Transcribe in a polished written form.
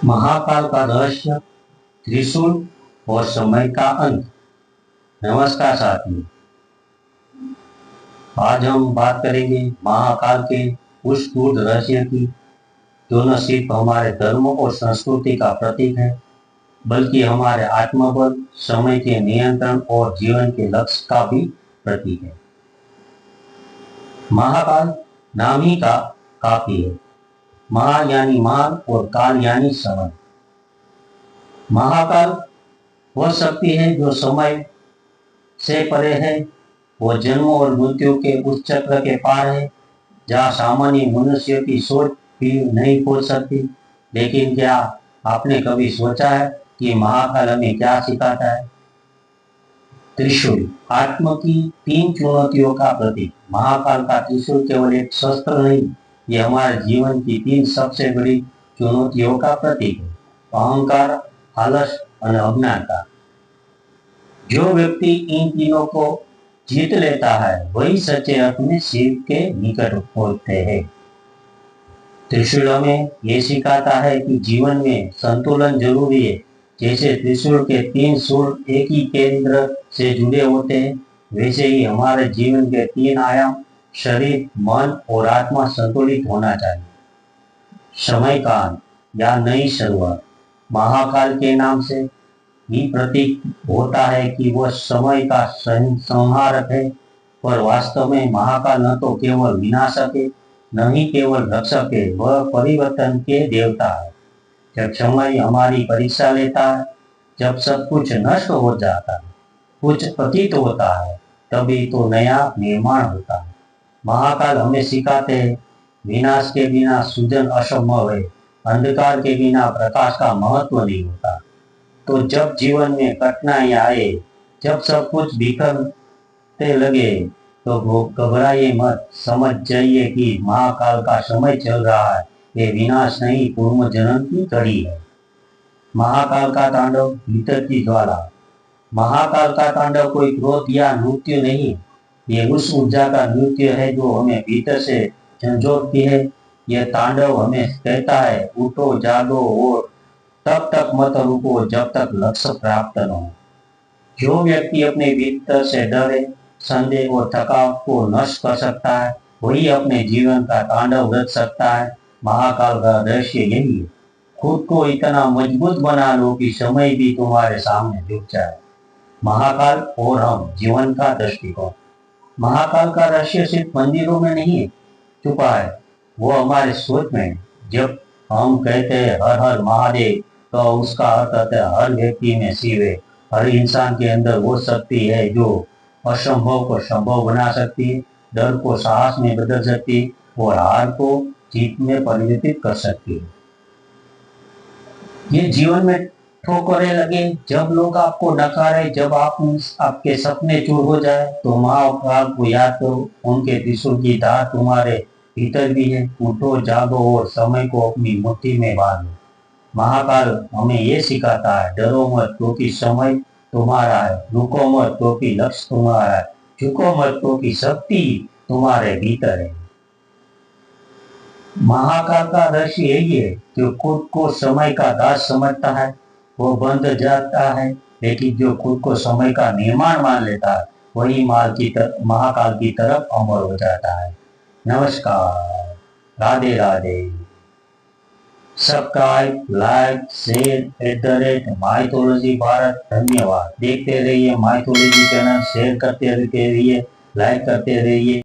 महाकाल का रहस्य, त्रिशूल और समय का अंत। नमस्कार साथियों, आज हम बात करेंगे महाकाल के उस गूढ़ रहस्य की जो न सिर्फ हमारे धर्म और संस्कृति का प्रतीक है, बल्कि हमारे आत्मबल, समय के नियंत्रण और जीवन के लक्ष्य का भी प्रतीक है। महाकाल नाम ही का काफी है। महा यानी महान और काल यानी समय। महाकाल वह शक्ति है जो समय से परे है, वो जन्म और मृत्यु के उस चक्र के पार है जहाँ सामान्य मनुष्य की सोच भी नहीं पहुंच सकती। लेकिन क्या आपने कभी सोचा है कि महाकाल हमें क्या सिखाता है? त्रिशूल, आत्म की 3 चुनौतियों का प्रतीक। महाकाल का त्रिशूल केवल एक शस्त्र नहीं, ये हमारे जीवन की 3 सबसे बड़ी चुनौतियों का प्रतीक है। अहंकार, आलस और अज्ञानता। जो व्यक्ति इन तीनों को जीत लेता है वही सच्चे अर्थ में शिव के निकट पहुंचते हैं। त्रिशूल हमें ये सिखाता है कि जीवन में संतुलन जरूरी है। जैसे त्रिशूल के 3 सूल एक ही केंद्र से जुड़े होते हैं, वैसे ही हमारे जीवन के 3 आयाम शरीर, मन और आत्मा संतुलित होना चाहिए। समय का अंत या नई शुरुआत। महाकाल के नाम से ही प्रतीक होता है कि वह समय का संहारक है, पर वास्तव में महाकाल न तो केवल विनाशक है, न ही केवल रक्षक है, वह परिवर्तन के देवता है। जब समय हमारी परीक्षा लेता है, जब सब कुछ नष्ट हो जाता है, कुछ पतित होता है, तभी तो नया निर्माण होता है। महाकाल हमें सिखाते हैं, विनाश के बिना सृजन असंभव है, अंधकार के बिना प्रकाश का महत्व नहीं होता। तो जब जीवन में कठिनाइयां आए, जब सब कुछ बिखरते लगे, तो घबराइए मत। समझ जाइए कि महाकाल का समय चल रहा है, ये विनाश नहीं, पूर्व जन्म की कड़ी है। महाकाल का तांडव, भीतर की ज्वाला। महाकाल का तांडव कोई क्रोध या नृत्य नहीं, ये उस ऊर्जा का नृत्य है जो हमें भीतर से झंझोड़ती है। यह तांडव हमें कहता है, उठो, जागो और तब तक मत रुको जब तक लक्ष्य प्राप्त न हो। जो व्यक्ति अपने भीतर से डरे, संदेह और थकाव को नष्ट कर सकता है, वही अपने जीवन का तांडव रच सकता है। महाकाल का रहस्य यही है, खुद को इतना मजबूत बना लो कि समय भी तुम्हारे सामने झुक जाए। महाकाल और हम, जीवन का दृष्टिकोण। महाकाल का रहस्य सिर्फ मंदिरों में नहीं छुपा है, वो हमारे सोच में है। जब हम कहते हैं हर हर महादेव, तो उसका अर्थ है हर व्यक्ति में शिव है। हर इंसान के अंदर वो शक्ति है जो असंभव को संभव बना सकती है, डर को साहस में बदल सकती है और हार को जीत में परिवर्तित कर सकती है। ये जीवन में ठोकरें लगे, जब लोग आपको नकारे, जब आपके सपने चूर हो जाए, तो महाकाल को याद करो, उनके त्रिशूल की धार तुम्हारे भीतर भी है। उठो, जागो और समय को अपनी मुट्ठी में बांध लो। महाकाल हमें ये सिखाता है, डरो मत क्योंकि समय तुम्हारा है, रुको मत क्योंकि लक्ष्य तुम्हारा है, झुको मत क्योंकि शक्ति तुम्हारे भीतर है। महाकाल का रहस्य यही है, जो खुद को समय का दास समझता है वो बंध जाता है, लेकिन जो खुद को समय का निर्माण मान लेता है वही महाकाल की तरफ अमर हो जाता है। नमस्कार, Radhe Radhe. Subscribe, like, share @mythology Bharat. धन्यवाद। देखते रहिए माइथोलॉजी चैनल, शेयर करते रहिए, लाइक करते रहिए।